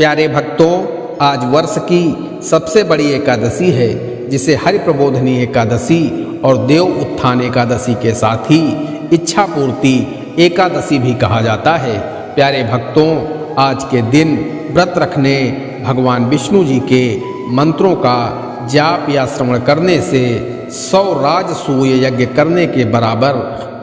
प्यारे भक्तों, आज वर्ष की सबसे बड़ी एकादशी है, जिसे हरि प्रबोधनी एकादशी और देव उत्थान एकादशी के साथ ही इच्छा पूर्ति एकादशी भी कहा जाता है। प्यारे भक्तों, आज के दिन व्रत रखने, भगवान विष्णु जी के मंत्रों का जाप या श्रवण करने से 100 राजसूय यज्ञ करने के बराबर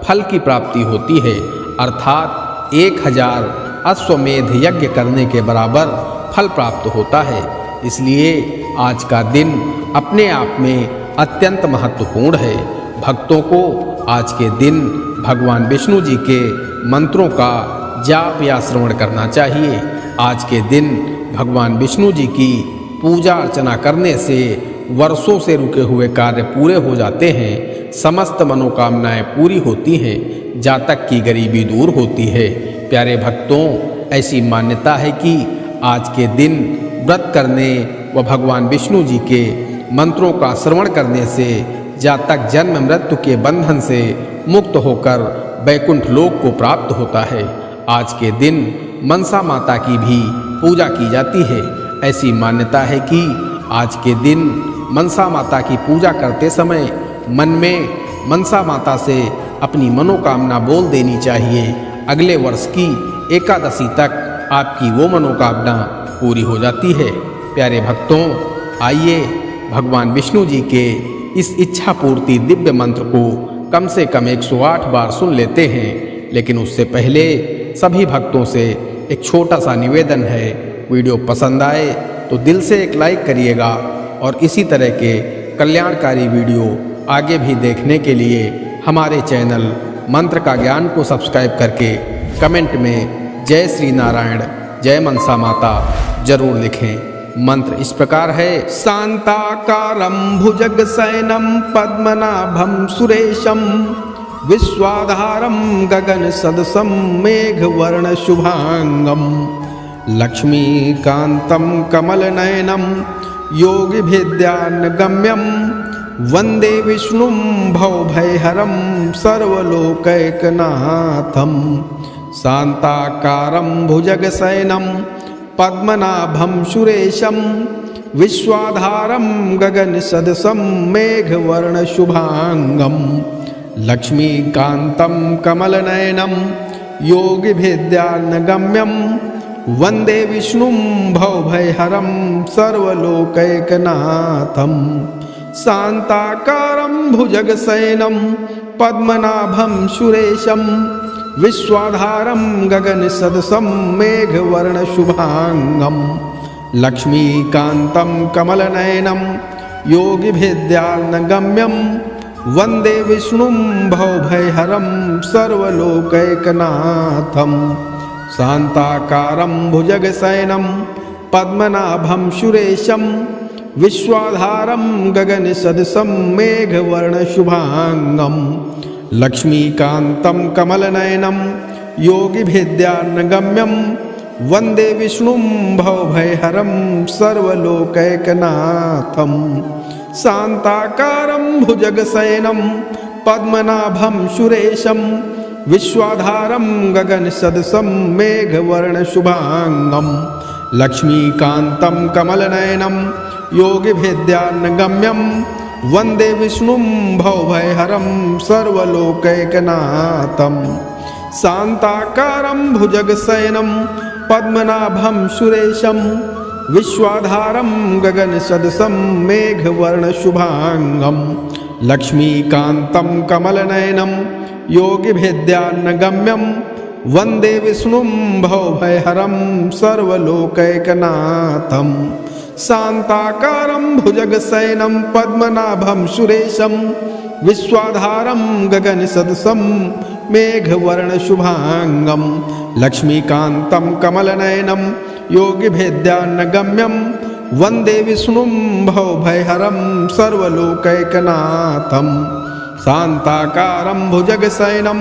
फल की प्राप्ति होती है, अर्थात 1000 अश्वमेध यज्ञ करने के बराबर फल प्राप्त होता है। इसलिए आज का दिन अपने आप में अत्यंत महत्वपूर्ण है। भक्तों को आज के दिन भगवान विष्णु जी के मंत्रों का जाप या श्रवण करना चाहिए। आज के दिन भगवान विष्णु जी की पूजा अर्चना करने से वर्षों से रुके हुए कार्य पूरे हो जाते हैं, समस्त मनोकामनाएं पूरी होती हैं, जातक की गरीबी दूर होती है। प्यारे भक्तों, ऐसी मान्यता है कि आज के दिन व्रत करने व भगवान विष्णु जी के मंत्रों का श्रवण करने से जातक जन्म मृत्यु के बंधन से मुक्त होकर वैकुंठ लोक को प्राप्त होता है। आज के दिन मनसा माता की भी पूजा की जाती है। ऐसी मान्यता है कि आज के दिन मनसा माता की पूजा करते समय मन में मनसा माता से अपनी मनोकामना बोल देनी चाहिए। अगले वर्ष की एकादशी तक आपकी वो मनोकामना पूरी हो जाती है। प्यारे भक्तों, आइए भगवान विष्णु जी के इस इच्छा पूर्ति दिव्य मंत्र को कम से कम 108 बार सुन लेते हैं। लेकिन उससे पहले सभी भक्तों से एक छोटा सा निवेदन है, वीडियो पसंद आए तो दिल से एक लाइक करिएगा और इसी तरह के कल्याणकारी वीडियो आगे भी देखने के लिए हमारे चैनल मंत्र का ज्ञान को सब्सक्राइब करके कमेंट में जय श्री नारायण, जय मनसा माता जरूर लिखें। मंत्र इस प्रकार है। शांताकारं भुजगशयनं पद्मनाभं सुरेशं विश्वाधारं गगनसदृशं मेघवर्ण शुभांगं लक्ष्मीकान्तं कमलनयनं योगिभिद्यानगम्यं वन्दे विष्णुं भवभयहरं सर्वलोकैकनाथं। शांताकारं भुजगशयनं पद्मनाभं सुरेशं विश्वाधारं गगनसदृशं मेघवर्णशुभांगं लक्ष्मीकान्तं कमलनयनं योगिभिद्यानगम्यं वन्दे विष्णुं भवभयहरं सर्वलोकैकनाथं। शांताकारं भुजगशयनं पद्मनाभं सुरेशं विश्वाधारं गगनसदृशं मेघवर्णशुभांगं लक्ष्मीकान्तं कमलनयनं योगिभिद्यानगम्यं वन्दे विष्णुं भवभयहरं सर्वलोकैकनाथं। शांताकारं भुजगशयनं पद्मनाभं सुरेशं विश्वाधारं गगनसदृशं मेघवर्णशुभांगं लक्ष्मीकान्तं कमलनयनं योगिभिद्यानगम्यं वन्दे विष्णुं भवभयहरं सर्वलोकैकनाथं। शांताकारं भुजगशयनं पद्मनाभं सुरेशं विश्वाधारं गगनसदृशं मेघवर्णशुभांगं लक्ष्मीकान्तं कमलनयनं योगिभिद्यानगम्यं वन्दे विष्णुं भवभयहरं सर्वलोकैकनाथं। शांताकारं भुजगशयनं पद्मनाभं सुरेशं विश्वाधारं गगनसदृशं मेघवर्णशुभांगं लक्ष्मीकान्तं कमलनयनं योगिभिद्यानगम्यं वन्दे विष्णुं भवभयहरं सर्वलोकैकनाथं। शांताकारं भुजगशयनं पद्मनाभं सुरेशं विश्वाधारं गगनसदृशं मेघवर्णशुभांगं लक्ष्मीकान्तं कमलनयनं योगिभिद्यानगम्यं वन्दे विष्णुं भवभयहरं सर्वलोकैकनाथं। शांताकारं भुजगशयनं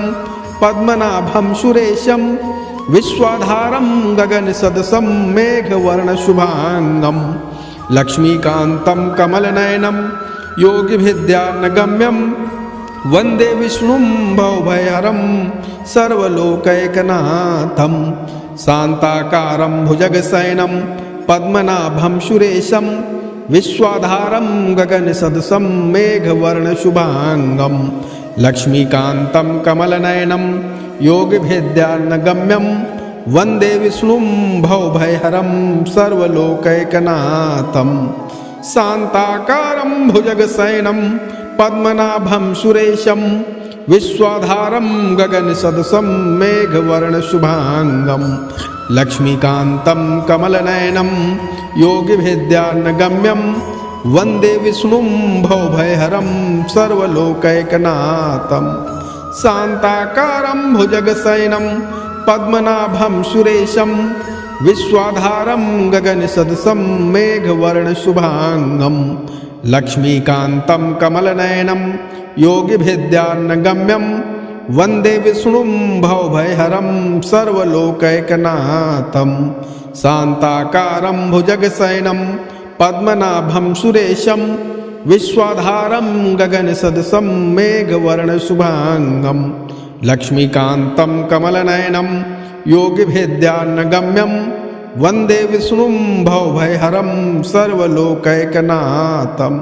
पद्मनाभं सुरेशं विश्वाधारं गगनसदृशं मेघवर्णशुभांगं लक्ष्मीकान्तं कमलनयनं योगिभिद्यानगम्यं वन्दे विष्णुं भवभयहरं सर्वलोकैकनाथं। शांताकारं भुजगशयनं पद्मनाभं सुरेशं विश्वाधारं गगनसदृशं मेघवर्णशुभांगं लक्ष्मीकान्तं कमलनयनं योगिभिद्यानगम्यं वन्दे विष्णुं भवभयहरं सर्वलोकैकनाथं शान्ताकारं भुजगशयनं पद्मनाभं सुरेशं विश्वाधारं गगनसदृशं मेघवर्णशुभांगं लक्ष्मीकान्तं कमलनयनं योगिभिद्यानगम्यं वन्दे विष्णुं भवभयहरं सर्वलोकैकनाथं शान्ताकारं भुजगशयनं पद्मनाभं सुरेशं विश्वाधारं गगनसदृशं मेघवर्णशुभांगं लक्ष्मीकान्तं कमलनयनं योगिभिद्यानगम्यं वन्दे विष्णुं भवभयहरं सर्वलोकैकनाथं शान्ताकारं भुजगशयनं पद्मनाभं सुरेशं विश्वाधारं गगनसदृशं मेघवर्णशुभांगं लक्ष्मीकान्तं कमलनयनं योगिभिद्यानगम्यं वन्दे विष्णुं भवभयहरं सर्वलोकैकनाथं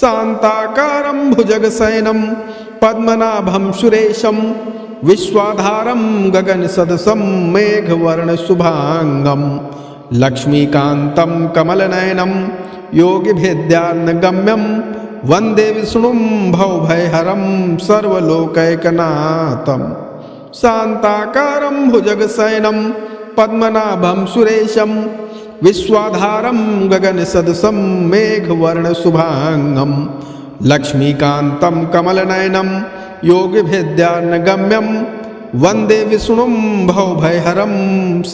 शान्ताकारं भुजगशयनं पद्मनाभं सुरेशं विश्वाधारं गगनसदृशं मेघवर्णशुभांगं लक्ष्मीकान्तं कमलनयनं योगिभिद्यानगम्यं वन्दे विष्णुं भवभयहरं सर्वलोकैकनाथं शान्ताकारं भुजगशयनं पद्मनाभं सुरेशं विश्वाधारं गगनसदृशं मेघवर्णशुभांगं लक्ष्मीकान्तं कमलनयनं योगिभिद्यानगम्यं वन्दे विष्णुं भवभयहरं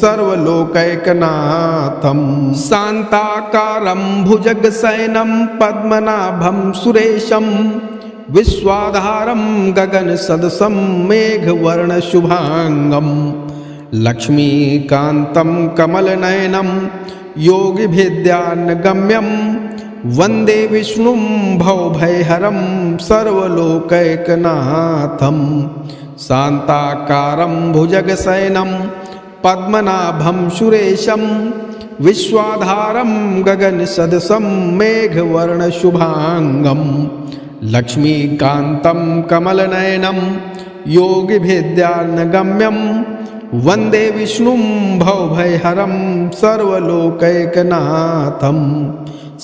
सर्वलोकैकनाथं शान्ताकारं भुजगशयनं पद्मनाभं सुरेशं विश्वाधारं गगनसदृशं मेघवर्णशुभांगं लक्ष्मीकान्तं कमलनयनं योगिभिद्यानगम्यं वन्दे विष्णुं भवभयहरं सर्वलोकैकनाथं शान्ताकारं भुजगशयनं पद्मनाभं सुरेशं विश्वाधारं गगनसदृशं मेघवर्णशुभांगं लक्ष्मीकान्तं कमलनयनं योगिभिद्यानगम्यं वन्दे विष्णुं भवभयहरं सर्वलोकैकनाथं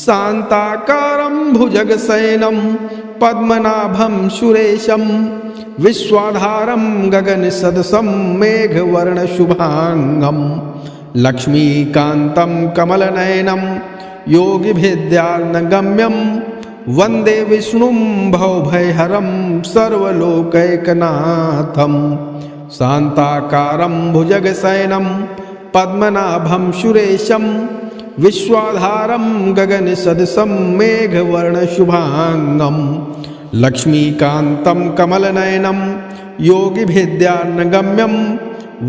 शान्ताकारं भुजगशयनं पद्मनाभं सुरेशं विश्वाधारं गगनसदृशं मेघवर्णशुभांगं लक्ष्मीकान्तं कमलनयनं योगिभिद्यानगम्यं वन्दे विष्णुं भवभयहरं सर्वलोकैकनाथं शान्ताकारं भुजगशयनं पद्मनाभं सुरेशं विश्वाधारं गगनसदृशं मेघवर्णशुभांगं लक्ष्मीकान्तं कमलनयनं योगिभिद्यानगम्यं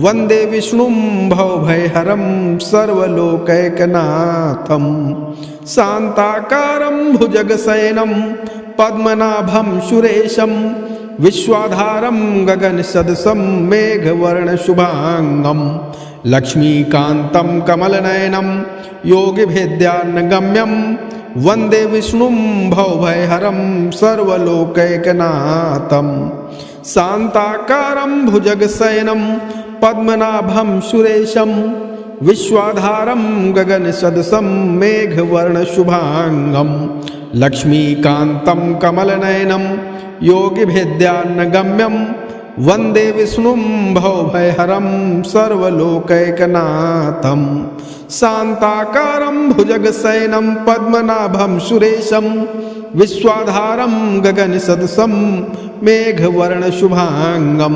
वन्दे विष्णुं भवभयहरं सर्वलोकैकनाथं शान्ताकारं भुजगशयनं पद्मनाभं सुरेशं विश्वाधारं गगनसदृशं मेघवर्णशुभांगं लक्ष्मीकान्तं कमलनयनं योगिभिद्यानगम्यं वन्दे विष्णुं भवभयहरं सर्वलोकैकनाथं शान्ताकारं भुजगशयनं पद्मनाभं सुरेशं विश्वाधारं गगनसदृशं मेघवर्णशुभांगं लक्ष्मीकान्तं कमलनयनं योगिभिद्यानगम्यं वन्दे विष्णुं भवभयहरं सर्वलोकैकनाथं शान्ताकारं भुजगशयनं पद्मनाभं सुरेशं विश्वाधारं गगनसदृशं मेघवर्णशुभांगं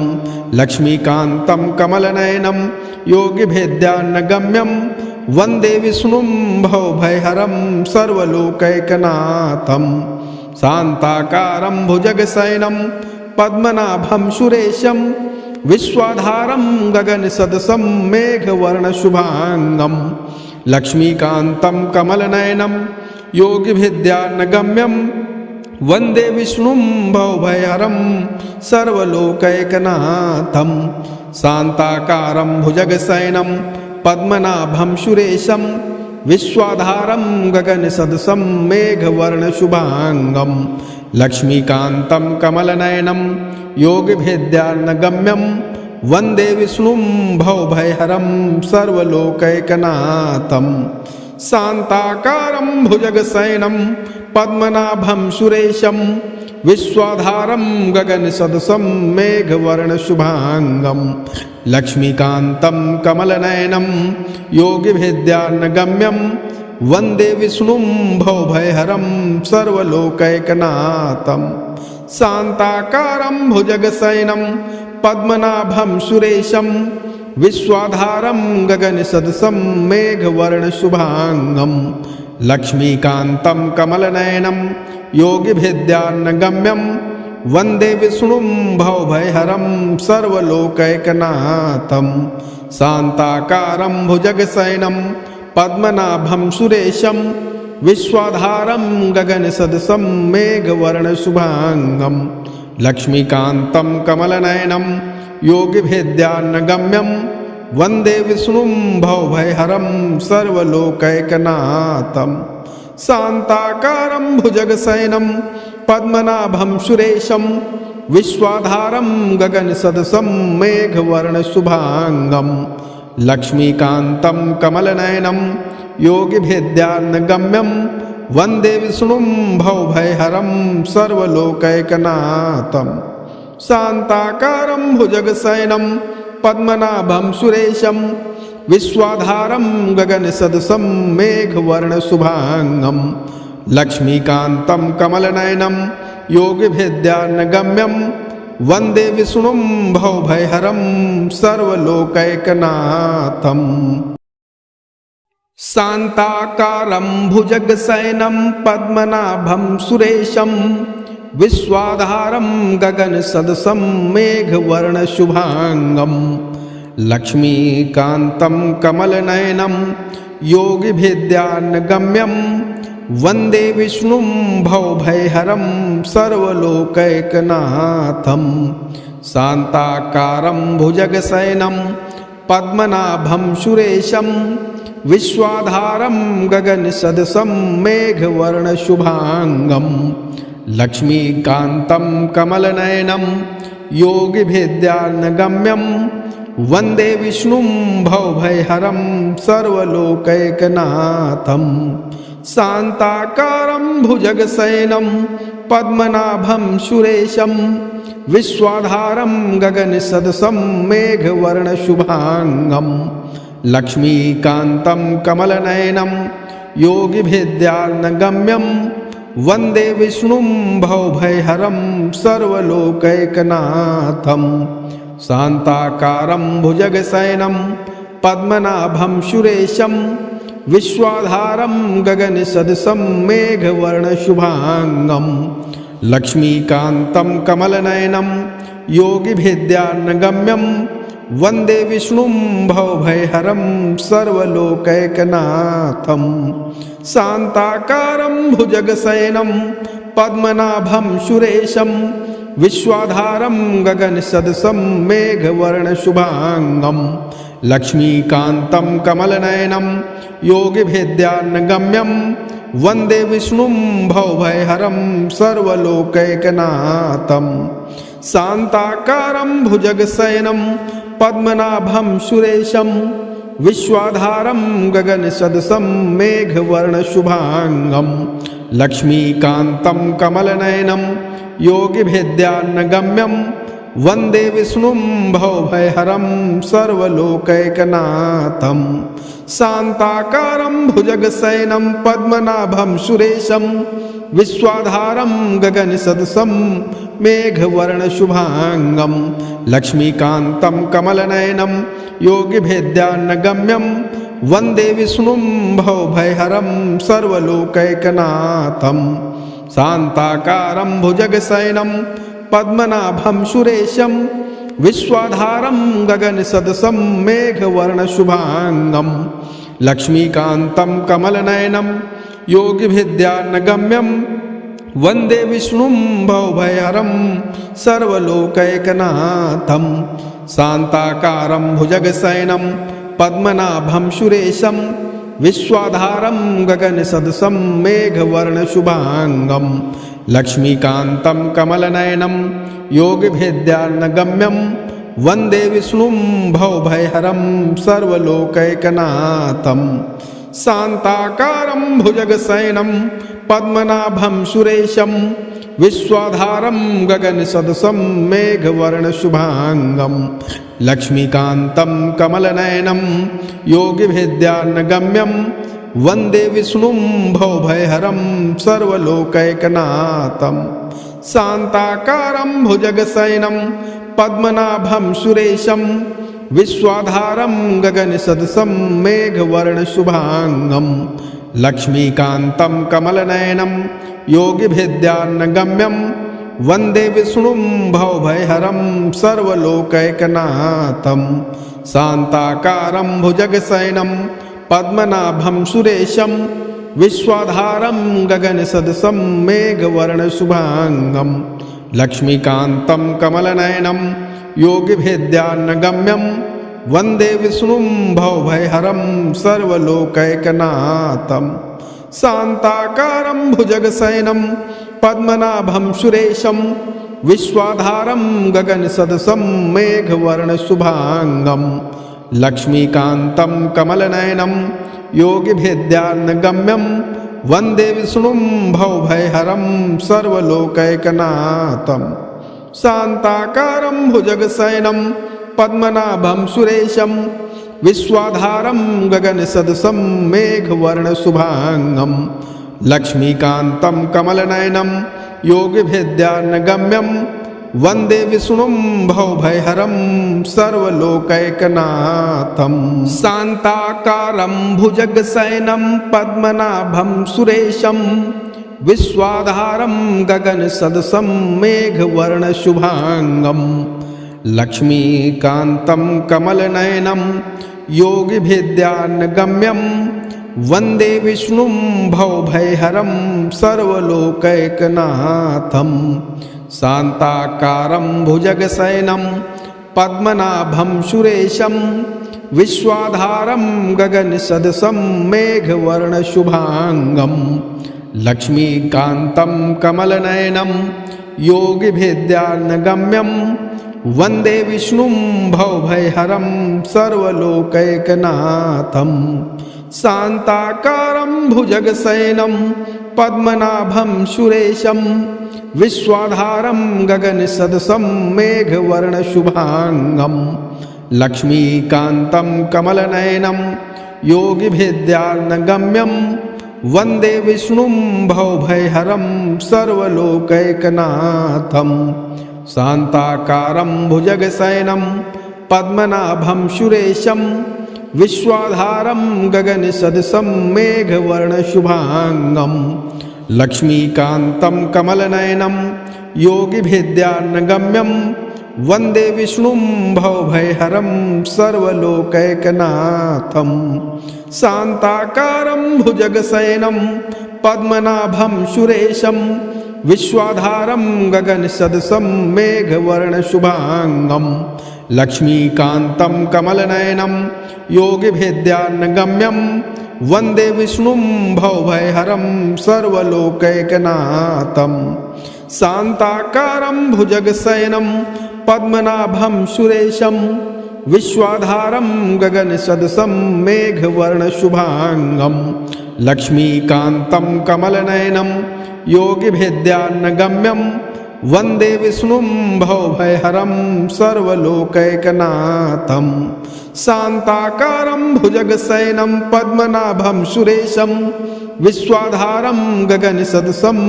लक्ष्मीकान्तं कमलनयनं योगिभिद्यानगम्यं वन्दे विष्णुं भवभयहरं सर्वलोकैकनाथं शान्ताकारं भुजगशयनं पद्मनाभं सुरेशं विश्वाधारं गगनसदृशं मेघवर्णशुभांगं लक्ष्मीकान्तं कमलनयनं योगिभिद्यानगम्यं वन्दे विष्णुं भवभयहरं सर्वलोकैकनाथं शान्ताकारं भुजगशयनं पद्मनाभं सुरेशं विश्वाधारं गगनसदृशं मेघवर्णशुभांगं लक्ष्मीकान्तं कमलनयनं योगिभिद्यार्णगम्यं वन्दे विष्णुं भवभयहरं सर्वलोकैकनाथं शान्ताकारं भुजगशयनं पद्मनाभं सुरेशं विश्वाधारं गगनसदृशं मेघवर्णशुभांगं लक्ष्मीकान्तं कमलनयनं योगिभिद्यार्णगम्यं वन्दे विष्णुं भवभयहरं सर्वलोकैकनाथं शान्ताकारं भुजगशयनं पद्मनाभं सुरेशं विश्वाधारं गगनसदृशं मेघवर्णशुभांगं लक्ष्मीकान्तं कमलनयनं योगिभिद्यार्णगम्यं वन्दे विष्णुं भवभयहरं सर्वलोकैकनाथं शान्ताकारं भुजगशयनं पद्मनाभं सुरेशं विश्वाधारं गगनसदृशं मेघवर्णशुभांगं लक्ष्मीकान्तं कमलनयनं योगिभिद्यार्णगम्यं वन्दे विष्णुं भवभयहरं सर्वलोकैकनाथं शान्ताकारं भुजगशयनं पद्मनाभं सुरेशं विश्वाधारं गगनसदृशं मेघवर्णशुभांगं लक्ष्मीकान्तं कमलनयनं योगिभिद्यार्णगम्यं वन्दे विष्णुं भवभयहरं सर्वलोकैकनाथं शान्ताकारं भुजगशयनं पद्मनाभं सुरेशं विश्वाधारं गगनसदृशं मेघवर्णशुभांगं लक्ष्मीकान्तं कमलनयनं योगिभिद्यार्णगम्यं वन्दे विष्णुं भवभयहरं सर्वलोकैकनाथं शान्ताकारं भुजगशयनं पद्मनाभं सुरेशं विश्वाधारं गगनसदृशं मेघवर्णशुभांगं लक्ष्मीकान्तं कमलनयनं योगिभिद्यार्णगम्यं वन्दे विष्णुं भवभयहरं सर्वलोकैकनाथं शान्ताकारं भुजगशयनं पद्मनाभं सुरेशं विश्वाधारं गगनसदृशं मेघवर्णशुभांगं लक्ष्मीकान्तं कमलनयनं योगिभिद्यार्णगम्यं वन्दे विष्णुं भवभयहरं सर्वलोकैकनाथं शान्ताकारं भुजगशयनं पद्मनाभं सुरेशं विश्वाधारं गगनसदृशं मेघवर्णशुभांगं लक्ष्मीकान्तं कमलनयनं योगिभिद्यार्णगम्यं वन्दे विष्णुं भवभयहरं सर्वलोकैकनाथं शान्ताकारं भुजगशयनं पद्मनाभं सुरेशं विश्वाधारं गगनसदृशं मेघवर्णशुभांगं लक्ष्मीकान्तं कमलनयनं योगिभिद्यार्णगम्यं वन्दे विष्णुं भवभयहरं सर्वलोकैकनाथं शान्ताकारं भुजगशयनं पद्मनाभं सुरेशं विश्वाधारं गगनसदृशं मेघवर्णशुभांगं लक्ष्मीकान्तं कमलनयनं योगिभिद्यार्णगम्यं वन्दे विष्णुं भवभयहरं सर्वलोकैकनाथं शान्ताकारं भुजगशयनं पद्मनाभं सुरेशं विश्वाधारं गगनसदृशं मेघवर्णशुभांगं लक्ष्मीकान्तं कमलनयनं योगिभिद्यार्णगम्यं वन्दे विष्णुं भवभयहरं सर्वलोकैकनाथं शान्ताकारं भुजगशयनं पद्मनाभं सुरेशं विश्वाधारं गगनसदृशं मेघवर्णशुभांगं लक्ष्मीकान्तं कमलनयनं योगिभिद्यार्णगम्यं वन्दे विष्णुं भवभयहरं सर्वलोकैकनाथं शान्ताकारं भुजगशयनं पद्मनाभं सुरेशं विश्वाधारं गगनसदृशं मेघवर्णशुभांगं लक्ष्मीकान्तं कमलनयनं योगिभिद्यार्णगम्यं वन्दे विष्णुं भवभयहरं सर्वलोकैकनाथं शान्ताकारं भुजगशयनं पद्मनाभं सुरेशं विश्वाधारं गगनसदृशं मेघवर्णशुभाङ्गं लक्ष्मीकान्तं कमलनयनं योगिभिद्यार्णगम्यं वन्दे विष्णुं भवभयहरं सर्वलोकैकनाथं शान्ताकारं भुजगशयनं पद्मनाभं सुरेशं विश्वाधारं गगनसदृशं मेघवर्णशुभाङ्गं लक्ष्मीकान्तं कमलनयनं योगिभिद्यार्णगम्यं वन्दे विष्णुं भवभयहरं सर्वलोकैकनाथं शान्ताकारं भुजगशयनं पद्मनाभं सुरेशं विश्वाधारं गगनसदृशं मेघवर्णशुभाङ्गं लक्ष्मीकान्तं कमलनयनं योगिभिद्यार्णगम्यं वन्दे विष्णुं भवभयहरं सर्वलोकैकनाथं शान्ताकारं भुजगशयनं पद्मनाभं सुरेशं विश्वाधारं गगनसदृशं मेघवर्णशुभाङ्गं लक्ष्मीकान्तं कमलनयनं योगिभिद्यार्णगम्यं वन्दे विष्णुं भवभयहरं सर्वलोकैकनाथं शान्ताकारं भुजगशयनं पद्मनाभं सुरेशं विश्वाधारं गगनसदृशं मेघवर्णशुभाङ्गं लक्ष्मीकान्तं कमलनयनं योगिभिद्यार्णगम्यं वन्दे विष्णुं भवभयहरं सर्वलोकैकनाथं शान्ताकारं भुजगशयनं पद्मनाभं सुरेशं विश्वाधारं गगनसदृशं मेघवर्णशुभाङ्गं लक्ष्मीकान्तं कमलनयनं योगिभिद्यार्णगम्यं वन्दे विष्णुं भवभयहरं सर्वलोकैकनाथं शान्ताकारं भुजगशयनं पद्मनाभं सुरेशं विश्वाधारं गगनसदृशं मेघवर्णशुभाङ्गं लक्ष्मीकान्तं कमलनयनं योगिभिद्यार्णगम्यं वन्दे विष्णुं भवभयहरं सर्वलोकैकनाथं शान्ताकारं भुजगशयनं पद्मनाभं सुरेशं विश्वाधारं गगनसदृशं मेघवर्णशुभाङ्गं लक्ष्मीकान्तं कमलनयनं योगिभिद्यार्णगम्यं वन्दे विष्णुं भवभयहरं सर्वलोकैकनाथं शान्ताकारं भुजगशयनं पद्मनाभं सुरेशं विश्वाधारं गगनसदृशं मेघवर्णशुभाङ्गं लक्ष्मीकान्तं कमलनयनं योगिभिद्यार्णगम्यं वन्दे विष्णुं भवभयहरं सर्वलोकैकनाथं शान्ताकारं भुजगशयनं पद्मनाभं सुरेशं विश्वाधारं गगनसदृशं मेघवर्णशुभाङ्गं लक्ष्मीकान्तं कमलनयनं योगिभिद्यार्णगम्यं वन्दे विष्णुं भवभयहरं सर्वलोकैकनाथं शान्ताकारं भुजगशयनं पद्मनाभं सुरेशं विश्वाधारं गगनसदृशं मेघवर्णशुभाङ्गं लक्ष्मीकान्तं कमलनयनं योगिभिद्यार्णगम्यं वन्दे विष्णुं भवभयहरं सर्वलोकैकनाथं शान्ताकारं भुजगशयनं पद्मनाभं सुरेशं विश्वाधारं गगनसदृशं मेघवर्णशुभाङ्गं लक्ष्मीकान्तं कमलनयनं योगिभिद्यार्णगम्यं वन्दे विष्णुं भवभयहरं सर्वलोकैकनाथं शान्ताकारं भुजगशयनं पद्मनाभं सुरेशं विश्वाधारं गगनसदृशं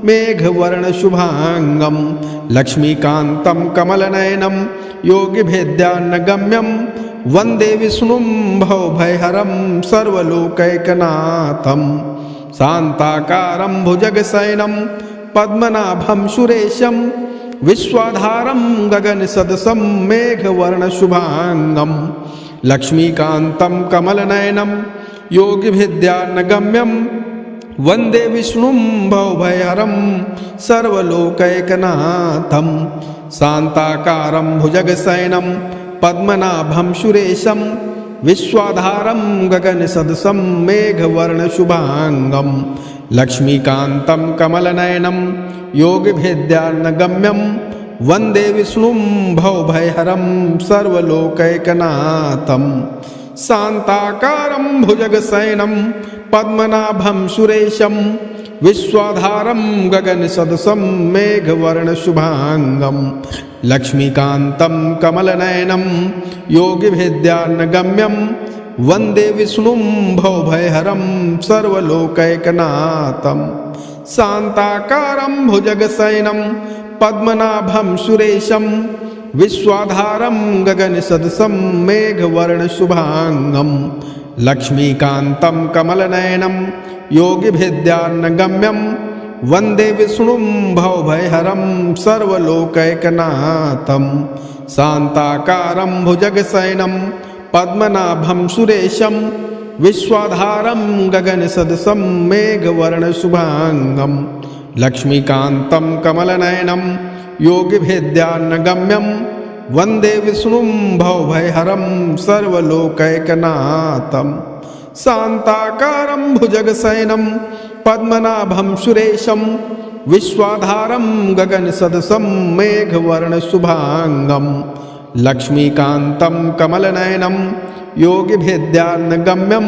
मेघवर्णशुभाङ्गं लक्ष्मीकान्तं कमलनयनं योगिभिद्यार्णगम्यं वन्दे विष्णुं भवभयहरं सर्वलोकैकनाथं शान्ताकारं भुजगशयनं पद्मनाभं सुरेशं विश्वाधारं गगनसदृशं मेघवर्णशुभाङ्गं लक्ष्मीकान्तं कमलनयनं योगिभिद्यार्णगम्यं वन्दे विष्णुं भवभयहरं सर्वलोकैकनाथं शान्ताकारं भुजगशयनं पद्मनाभं सुरेशं विश्वाधारं गगनसदृशं मेघवर्णशुभाङ्गं लक्ष्मीकान्तं कमलनयनं योगिभिद्यानगम्यं वन्दे विष्णुं भवभयहरं सर्वलोकैकनाथं शान्ताकारं भुजगशयनं पद्मनाभं सुरेशं विश्वाधारं गगनसदृशं मेघवर्णशुभाङ्गं लक्ष्मीकान्तं कमलनयनं योगिभिद्यानगम्यं वन्दे विष्णुं भवभयहरं सर्वलोकैकनाथं शान्ताकारं भुजगशयनं पद्मनाभं सुरेशं विश्वाधारं गगनसदृशं मेघवर्णशुभाङ्गं लक्ष्मीकान्तं कमलनयनं योगिभिद्यानगम्यं वन्दे विष्णुं भवभयहरं सर्वलोकैकनाथं शान्ताकारं भुजगशयनं पद्मनाभं सुरेशं विश्वाधारं गगनसदृशं मेघवर्णशुभाङ्गं लक्ष्मीकान्तं कमलनयनं योगिभिद्यानगम्यं वन्दे विष्णुं भवभयहरं सर्वलोकैकनाथं शान्ताकारं भुजगशयनं पद्मनाभं सुरेशं विश्वाधारं गगनसदृशं मेघवर्णशुभाङ्गं लक्ष्मीकान्तं कमलनयनं योगिभिद्यानगम्यं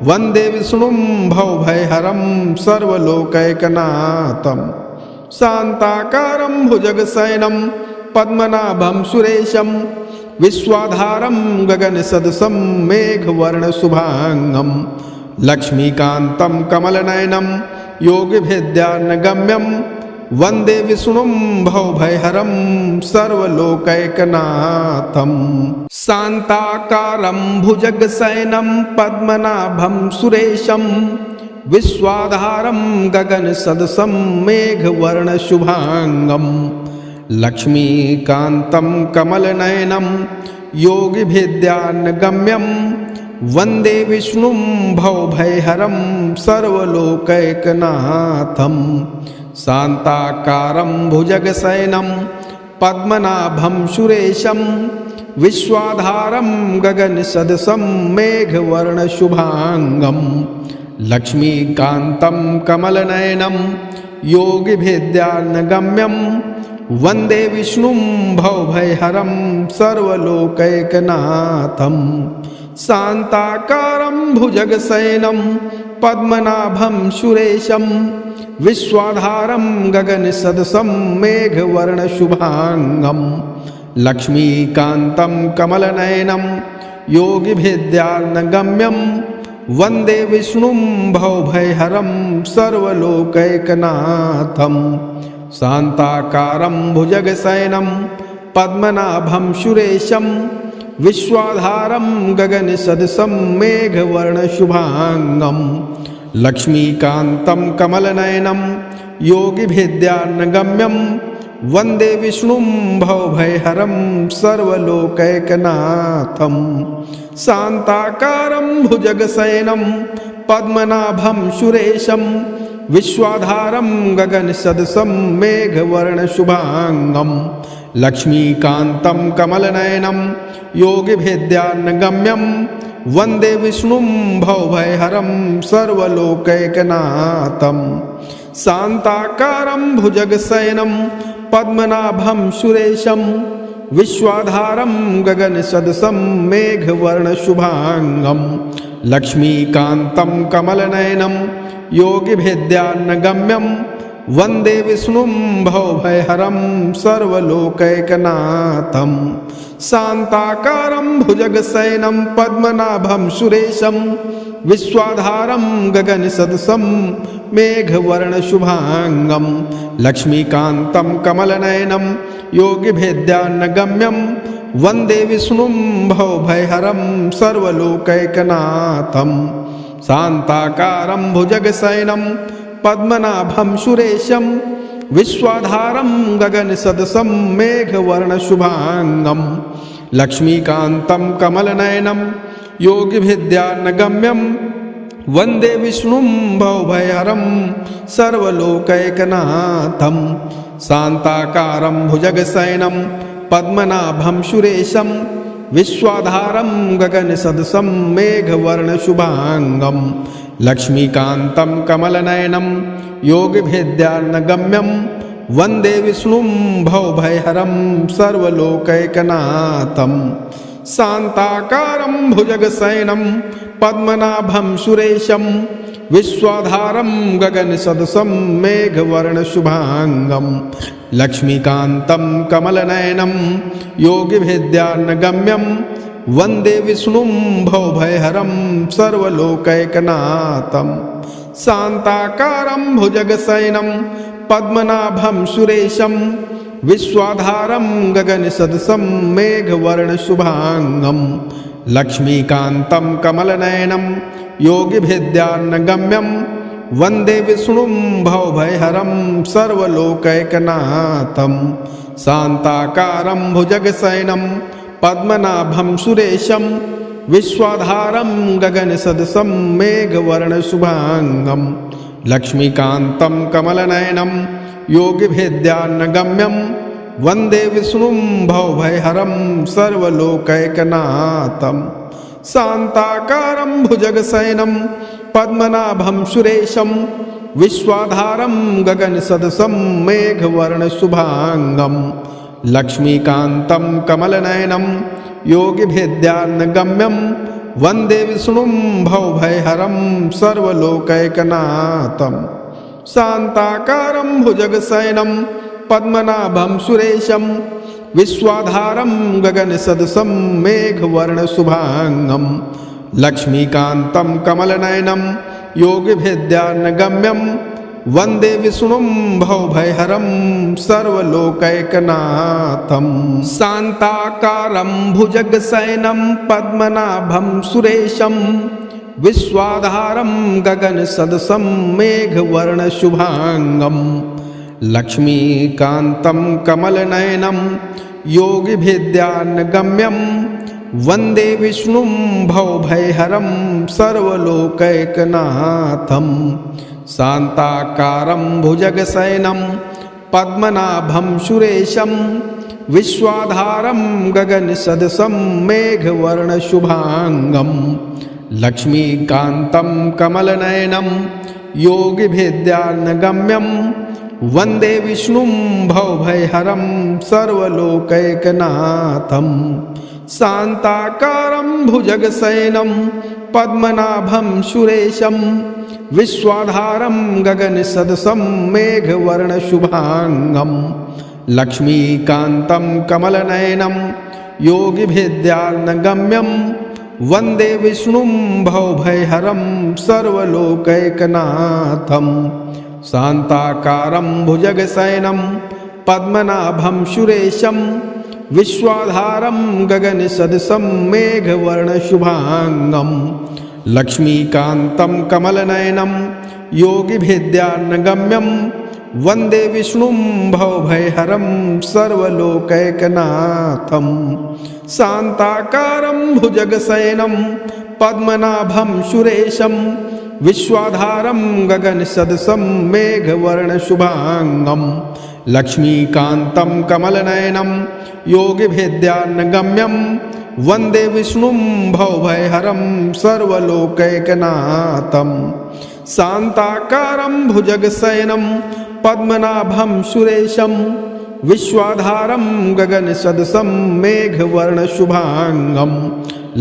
वन्दे विष्णुं भवभयहरं सर्वलोकैकनाथं शान्ताकारं भुजगशयनं पद्मनाभं सुरेशं विश्वाधारं गगनसदृशं मेघवर्णशुभाङ्गं लक्ष्मीकान्तं कमलनयनं योगिभिद्यानगम्यं वन्दे विष्णुं भवभयहरं सर्वलोकैकनाथं शान्ताकारं भुजगशयनं पद्मनाभं सुरेशं विश्वाधारं गगनसदृशं मेघवर्णशुभाङ्गं लक्ष्मीकान्तं कमलनयनं योगिभिद्यानगम्यं वन्दे विष्णुं भवभयहरं सर्वलोकैकनाथं शान्ताकारं भुजगशयनं पद्मनाभं सुरेशं विश्वाधारं गगनसदृशं मेघवर्णशुभाङ्गं लक्ष्मीकान्तं कमलनयनं योगिभिद्यानगम्यं वन्दे विष्णुं भवभयहरं सर्वलोकैकनाथं शान्ताकारं भुजगशयनं पद्मनाभं सुरेशं विश्वाधारं गगनसदृशं मेघवर्णशुभाङ्गं लक्ष्मीकान्तं कमलनयनं योगिभिद्यानगम्यं वन्दे विष्णुं भवभयहरं सर्वलोकैकनाथं शान्ताकारं भुजगशयनं पद्मनाभं सुरेशं विश्वाधारं गगनसदृशं मेघवर्णशुभाङ्गं लक्ष्मीकान्तं कमलनयनं योगिभिद्यानगम्यं वन्दे विष्णुं भवभयहरं सर्वलोकैकनाथं शान्ताकारं भुजगशयनं पद्मनाभं सुरेशं विश्वाधारं गगनसदृशं मेघवर्णशुभाङ्गं लक्ष्मीकान्तं कमलनयनं योगिभिद्यानगम्यं वन्दे विष्णुं भवभयहरं सर्वलोकैकनाथं शान्ताकारं भुजगशयनं पद्मनाभं सुरेशं विश्वाधारं गगनसदृशं मेघवर्णशुभाङ्गं लक्ष्मीकान्तं कमलनयनं योगिभिद्यानगम्यं वन्दे विष्णुं भवभयहरं सर्वलोकैकनाथं शान्ताकारं भुजगशयनं पद्मनाभं सुरेशं विश्वाधारं गगनसदृशं मेघवर्णशुभाङ्गं लक्ष्मीकान्तं कमलनयनं योगिभिद्यानगम्यं वन्दे विष्णुं भवभयहरं सर्वलोकैकनाथं शान्ताकारं भुजगशयनं पद्मनाभं सुरेशं विश्वाधारं गगनसदृशं मेघवर्णशुभाङ्गं लक्ष्मीकान्तं कमलनयनं योगिभिद्यानगम्यं वन्दे विष्णुं भवभयहरं सर्वलोकैकनाथं शान्ताकारं भुजगशयनं पद्मनाभं सुरेशं विश्वाधारं गगनसदृशं मेघवर्णशुभाङ्गं लक्ष्मीकान्तं कमलनयनं योगिभिद्यार्णगम्यं वन्दे विष्णुं भवभयहरं सर्वलोकैकनाथं शान्ताकारं भुजगशयनं पद्मनाभं सुरेशं विश्वाधारं गगनसदृशं मेघवर्णशुभाङ्गं लक्ष्मीकान्तं कमलनयनं योगिभिद्यार्णगम्यं वन्दे विष्णुं भवभयहरं सर्वलोकैकनाथं शान्ताकारं भुजगशयनं पद्मनाभं सुरेशं विश्वाधारं गगनसदृशं मेघवर्णशुभाङ्गं लक्ष्मीकान्तं कमलनयनं योगिभिद्यार्णगम्यं वन्दे विष्णुं भवभयहरं सर्वलोकैकनाथं शान्ताकारं भुजगशयनं पद्मनाभं सुरेशं विश्वाधारं गगनसदृशं मेघवर्णशुभाङ्गं लक्ष्मीकान्तं कमलनयनं योगिभिद्यार्णगम्यं वन्दे विष्णुं भवभयहरं सर्वलोकैकनाथं शान्ताकारं भुजगशयनं पद्मनाभं सुरेशं विश्वाधारं गगनसदृशं मेघवर्णशुभाङ्गं लक्ष्मीकान्तं कमलनयनं योगिभिद्यार्णगम्यं वन्दे विष्णुं भवभयहरं सर्वलोकैकनाथं शान्ताकारं भुजगशयनं पद्मनाभं सुरेशं विश्वाधारं गगनसदृशं मेघवर्णशुभाङ्गं लक्ष्मीकान्तं कमलनयनं योगिभिद्यार्णगम्यं वन्दे विष्णुं भवभयहरं सर्वलोकैकनाथं शान्ताकारं भुजगशयनं पद्मनाभं सुरेशं विश्वाधारं गगनसदृशं मेघवर्णशुभाङ्गं लक्ष्मीकान्तं कमलनयनं योगिभिद्यार्णगम्यं वन्दे विष्णुं भवभयहरं सर्वलोकैकनाथं शान्ताकारं भुजगशयनं पद्मनाभं सुरेशं विश्वाधारं गगनसदृशं मेघवर्णशुभाङ्गं लक्ष्मीकान्तं कमलनयनं योगिभिद्यार्णगम्यं वन्दे विष्णुं भवभयहरं सर्वलोकैकनाथं शान्ताकारं भुजगशयनं पद्मनाभं सुरेशं विश्वाधारं गगनसदृशं मेघवर्णशुभाङ्गं लक्ष्मीकान्तं कमलनयनं योगिभिद्यार्णगम्यं वन्दे विष्णुं भवभयहरं सर्वलोकैकनाथं शान्ताकारं भुजगशयनं पद्मनाभं सुरेशं विश्वाधारं गगनसदृशं मेघवर्णशुभाङ्गं लक्ष्मीकान्तं कमलनयनं योगिभिद्यार्णगम्यं वन्दे विष्णुं भवभयहरं सर्वलोकैकनाथं शान्ताकारं भुजगशयनं पद्मनाभं सुरेशं विश्वाधारं गगनसदृशं मेघवर्णशुभाङ्गं लक्ष्मीकान्तं कमलनयनं योगिभिद्यार्णगम्यं वन्दे विष्णुं भवभयहरं सर्वलोकैकनाथं शान्ताकारं भुजगशयनं पद्मनाभं सुरेशं विश्वाधारं गगनसदृशं मेघवर्णशुभाङ्गं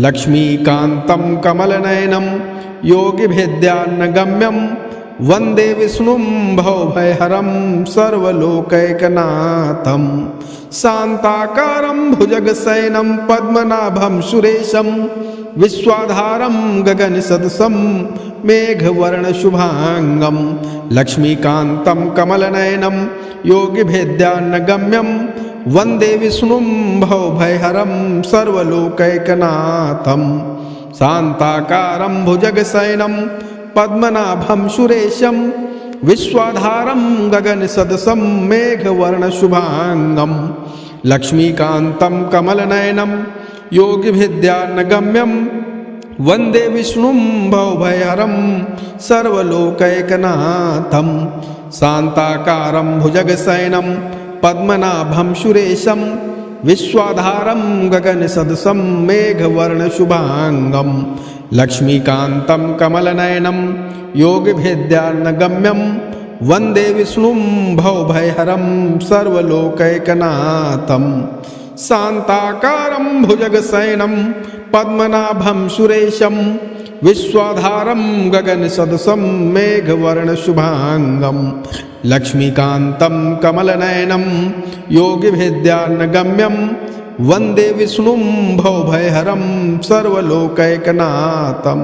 लक्ष्मीकान्तं कमलनयनं योगिभिद्यार्णगम्यं वन्दे विष्णुं भवभयहरं सर्वलोकैकनाथं शान्ताकारं भुजगशयनं पद्मनाभं सुरेशं विश्वाधारं गगनसदृशं मेघवर्णशुभाङ्गं लक्ष्मीकान्तं कमलनयनं योगिभिद्यार्णगम्यं वन्दे विष्णुं भवभयहरं सर्वलोकैकनाथं शान्ताकारं भुजगशयनं पद्मनाभं सुरेशं विश्वाधारं गगनसदृशं मेघवर्णशुभाङ्गं लक्ष्मीकान्तं कमलनयनं योगिभिद्यार्णगम्यं वन्दे विष्णुं भवभयहरं सर्वलोकैकनाथं शान्ताकारं भुजगशयनं पद्मनाभं सुरेशं विश्वाधारं गगनसदृशं मेघवर्णशुभांगं लक्ष्मीकान्तं कमलनयनं योगिभिद्यानगम्यं वन्दे विष्णुं भवभयहरं सर्वलोकैकनाथं शान्ताकारं भुजगशयनं पद्मनाभं सुरेशं विश्वाधारं गगनसदृशं मेघवर्णशुभांगं लक्ष्मीकान्तं कमलनयनं योगिभिद्यानगम्यं वन्दे विष्णुं भवभयहरं सर्वलोकैकनाथं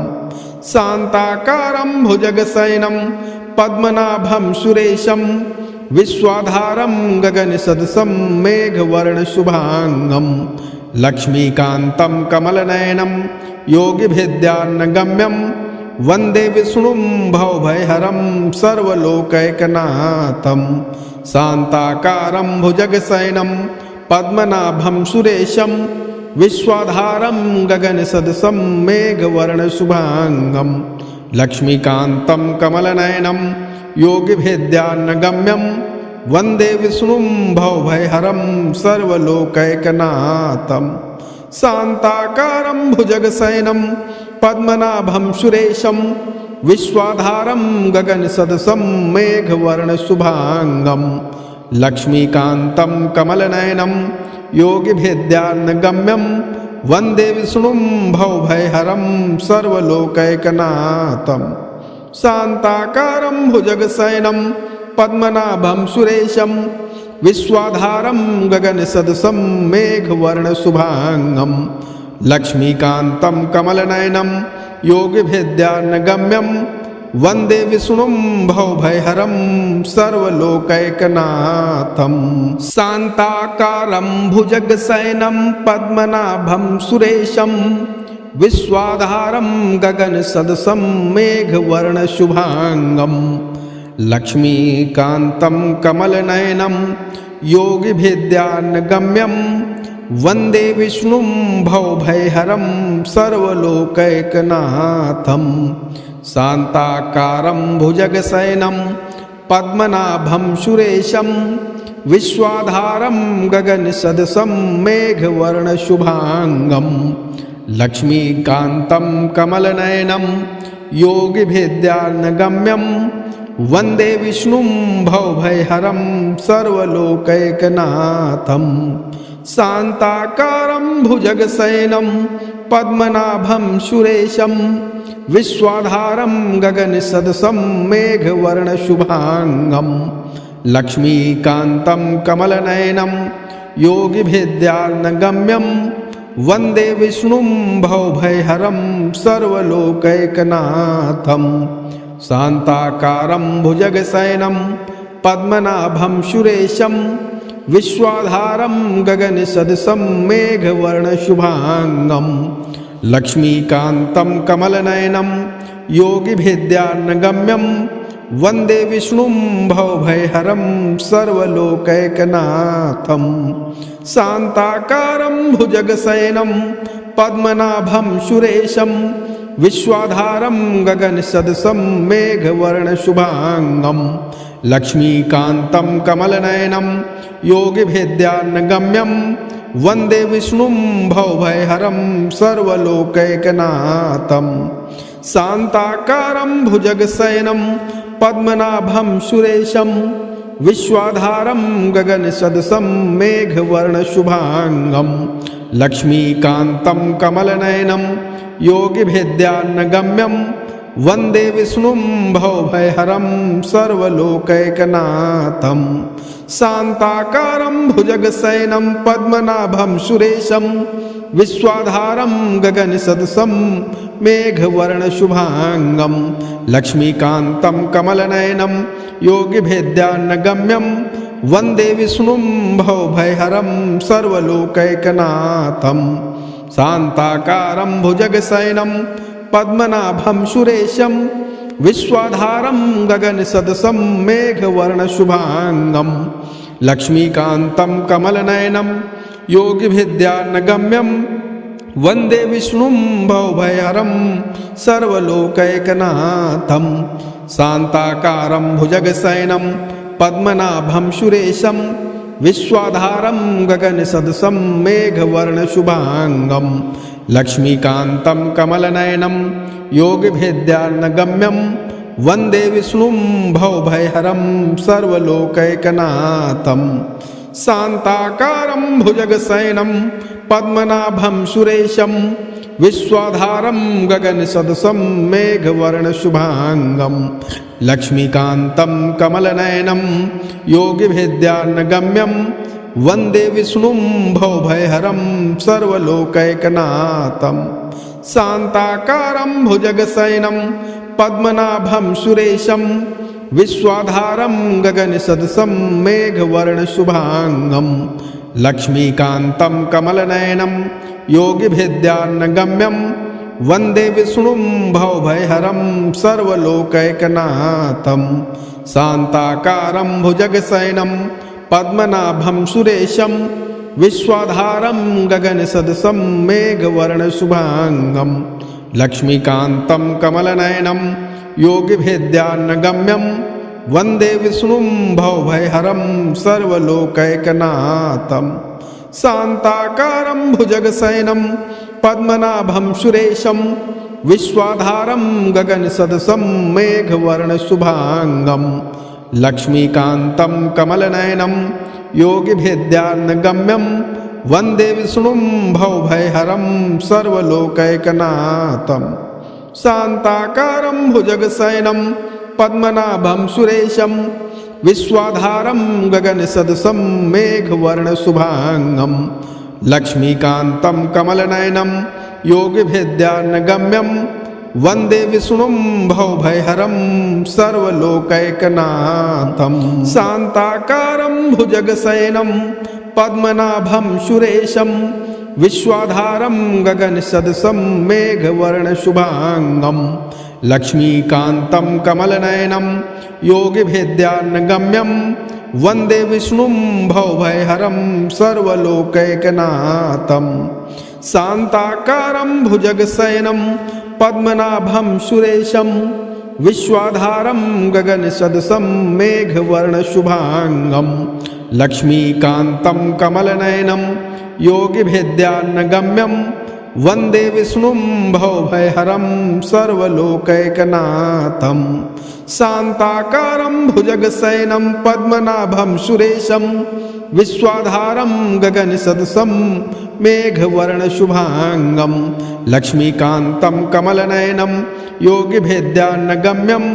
शान्ताकारं भुजगशयनं पद्मनाभं सुरेशं विश्वाधारं गगनसदृशं मेघवर्णशुभांगं लक्ष्मीकान्तं कमलनयनं योगिभिद्यानगम्यं वन्दे विष्णुं भवभयहरं सर्वलोकैकनाथं शान्ताकारं भुजगशयनं पद्मनाभं सुरेशं विश्वाधारं गगनसदृशं मेघवर्णशुभांगं लक्ष्मीकान्तं कमलनयनं योगिभिद्यानगम्यं वन्दे विष्णुं भवभयहरं सर्वलोकैकनाथं शान्ताकारं भुजगशयनं पद्मनाभं सुरेशं विश्वाधारं गगनसदृशं मेघवर्णशुभांगं लक्ष्मीकान्तं कमलनयनं योगिभिद्यानगम्यं वन्दे विष्णुं भवभयहरं सर्वलोकैकनाथं शान्ताकारं भुजगशयनं पद्मनाभं सुरेशं विश्वाधारं गगनसदृशं मेघवर्णशुभांगं लक्ष्मीकान्तं कमलनयनं योगिभिद्यानगम्यं वन्दे विष्णुं भवभयहरं सर्वलोकैकनाथं शान्ताकारं भुजगशयनं पद्मनाभं सुरेशं विश्वाधारं गगनसदृशं मेघवर्णशुभांगं लक्ष्मीकान्तं कमलनयनं योगिभिद्यानगम्यं वन्दे विष्णुं भवभयहरं सर्वलोकैकनाथं शान्ताकारं भुजगशयनं पद्मनाभं सुरेशं विश्वाधारं गगनसदृशं मेघवर्णशुभांगं लक्ष्मीकान्तं कमलनयनं योगिभिद्यानगम्यं वन्दे विष्णुं भवभयहरं सर्वलोकैकनाथं शान्ताकारं भुजगशयनं पद्मनाभं सुरेशं विश्वाधारं गगनसदृशं मेघवर्णशुभांगं लक्ष्मीकान्तं कमलनयनं योगिभिद्यानगम्यं वन्दे विष्णुं भवभयहरं सर्वलोकैकनाथं शान्ताकारं भुजगशयनं पद्मनाभं सुरेशं विश्वाधारं गगनसदृशं मेघवर्णशुभांगं लक्ष्मीकान्तं कमलनयनं योगिभिद्यानगम्यं वन्दे विष्णुं भवभयहरं सर्वलोकैकनाथं शान्ताकारं भुजगशयनं पद्मनाभं सुरेशं विश्वाधारं गगनसदृशं मेघवर्णशुभांगं लक्ष्मीकान्तं कमलनयनं योगिभिद्यानगम्यं वन्दे विष्णुं भवभयहरं सर्वलोकैकनाथं शान्ताकारं भुजगशयनं पद्मनाभं सुरेशं विश्वाधारं गगनसदृशं मेघवर्णशुभांगं लक्ष्मीकान्तं कमलनयनं योगिभिद्यानगम्यं वन्दे विष्णुं भवभयहरं सर्वलोकैकनाथं शान्ताकारं भुजगशयनं पद्मनाभं सुरेशं विश्वाधारं गगनसदृशं मेघवर्णशुभांगं लक्ष्मीकान्तं कमलनयनं योगिभिद्यानगम्यं वन्दे विष्णुं भवभयहरं सर्वलोकैकनाथं शान्ताकारं भुजगशयनं पद्मनाभं सुरेशं विश्वाधारं गगनसदृशं मेघवर्णशुभांगं लक्ष्मीकान्तं कमलनयनं योगिभिद्यानगम्यं वन्दे विष्णुं भवभयहरं सर्वलोकैकनाथं शान्ताकारं भुजगशयनं पद्मनाभं सुरेशं विश्वाधारं गगनसदृशं मेघवर्णशुभांगं लक्ष्मीकान्तं कमलनयनं योगिभिद्यार्णगम्यं वन्दे विष्णुं भवभयहरं सर्वलोकैकनाथं शान्ताकारं भुजगशयनं पद्मनाभं सुरेशं विश्वाधारं गगनसदृशं मेघवर्णशुभांगं लक्ष्मीकान्तं कमलनयनं योगिभिद्यार्णगम्यं वन्दे विष्णुं भवभयहरं सर्वलोकैकनाथं शान्ताकारं भुजगशयनं पद्मनाभं सुरेशं विश्वाधारं गगनसदृशं मेघवर्णशुभांगं लक्ष्मीकान्तं कमलनयनं योगिभिद्यार्णगम्यं वन्दे विष्णुं भवभयहरं सर्वलोकैकनाथं शान्ताकारं भुजगशयनं पद्मनाभं सुरेशं विश्वाधारं गगनसदृशं मेघवर्णशुभांगं लक्ष्मीकान्तं कमलनयनं योगिभिद्यार्णगम्यं वन्दे विष्णुं भवभयहरं सर्वलोकैकनाथं शान्ताकारं भुजगशयनं पद्मनाभं सुरेशं विश्वाधारं गगनसदृशं मेघवर्णशुभांगं लक्ष्मीकान्तं कमलनयनं योगिभिद्यार्णगम्यं वन्दे विष्णुं भवभयहरं सर्वलोकैकनाथं शान्ताकारं भुजगशयनं पद्मनाभं सुरेशं विश्वाधारं गगनसदृशं मेघवर्णशुभांगं लक्ष्मीकान्तं कमलनयनं योगिभिद्यार्णगम्यं वन्दे विष्णुं भवभयहरं सर्वलोकैकनाथं शान्ताकारं भुजगशयनं पद्मनाभं सुरेशं विश्वाधारं गगनसदृशं मेघवर्णशुभांगं लक्ष्मीकान्तं कमलनयनं योगिभिद्यार्णगम्यं वन्दे विष्णुं भवभयहरं सर्वलोकैकनाथं शान्ताकारं भुजगशयनं पद्मनाभं सुरेशं विश्वाधारं गगनसदृशं मेघवर्णशुभांगं लक्ष्मीकान्तं कमलनयनं योगिभिद्यार्णगम्यं वन्दे विष्णुं भवभयहरं सर्वलोकैकनाथं शान्ताकारं भुजगशयनं पद्मनाभं सुरेशं विश्वाधारं गगनसदृशं मेघवर्णशुभांगं लक्ष्मीकान्तं कमलनयनं योगिभिद्यार्णगम्यं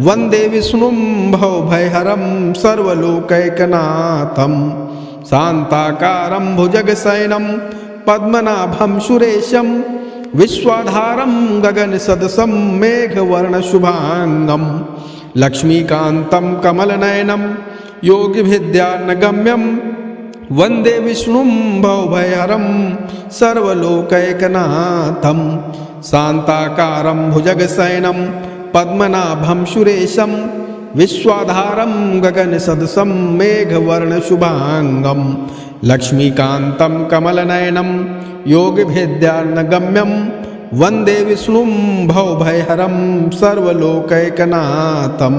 वन्दे विष्णुं भवभयहरं सर्वलोकैकनाथं शान्ताकारं भुजगशयनं पद्मनाभं सुरेशं विश्वाधारं गगनसदृशं मेघवर्णशुभांगं लक्ष्मीकान्तं कमलनयनं योगिभिद्यार्णगम्यं वन्दे विष्णुं भवभयहरं सर्वलोकैकनाथं शान्ताकारं भुजगशयनं पद्मनाभं सुरेशं विश्वाधारं गगनसदृशं मेघवर्णशुभांगं लक्ष्मीकान्तं कमलनयनं योगिभिद्यार्णगम्यं वन्दे विष्णुं भवभयहरं सर्वलोकैकनाथं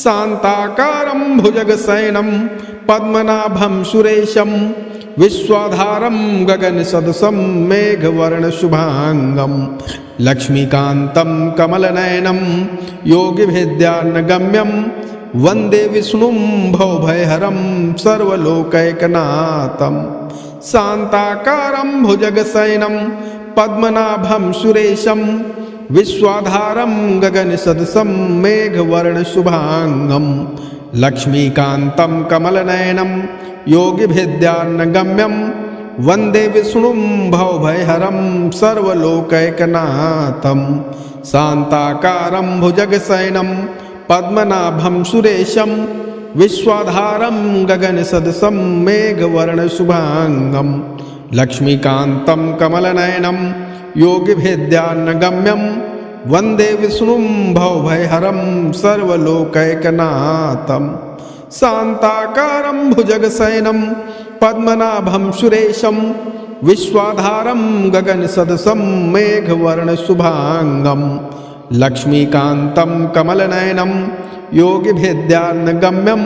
शान्ताकारं भुजगशयनं पद्मनाभं सुरेशं विश्वाधारं गगनसदृशं मेघवर्णशुभांगं लक्ष्मीकान्तं कमलनयनं योगिभिद्यार्णगम्यं वन्दे विष्णुं भवभयहरं सर्वलोकैकनाथं शान्ताकारं भुजगशयनं पद्मनाभं सुरेशं विश्वाधारं गगनसदृशं मेघवर्णशुभांगं लक्ष्मीकान्तं कमलनयनं योगिभिद्यार्णगम्यं वन्दे विष्णुं भवभयहरं सर्वलोकैकनाथं शान्ताकारं भुजगशयनं पद्मनाभं सुरेशं विश्वाधारं गगनसदृशं मेघवर्णशुभांगं लक्ष्मीकान्तं कमलनयनं योगिभिद्यार्णगम्यं वन्दे विष्णुं भवभयहरं सर्वलोकैकनाथं शान्ताकारं भुजगशयनं पद्मनाभं सुरेशं विश्वाधारं गगनसदृशं मेघवर्णशुभांगं लक्ष्मीकान्तं कमलनयनं योगिभिद्यार्णगम्यं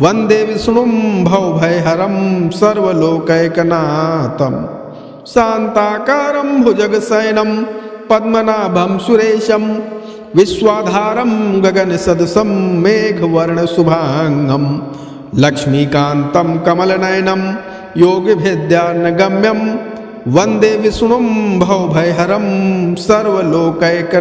वंदे विष्णुं भवभयहरं सर्वलोकैकनाथं शान्ताकारं भुजगशयनं पद्मनाभं सुरेशं विश्वाधारं गगनसदृशं मेघवर्णशुभांगं लक्ष्मीकान्तं कमलनयनं योगिभिद्यानगम्यं वन्दे विष्णुं भवभयहरं सर्वलोकैकनाथम्।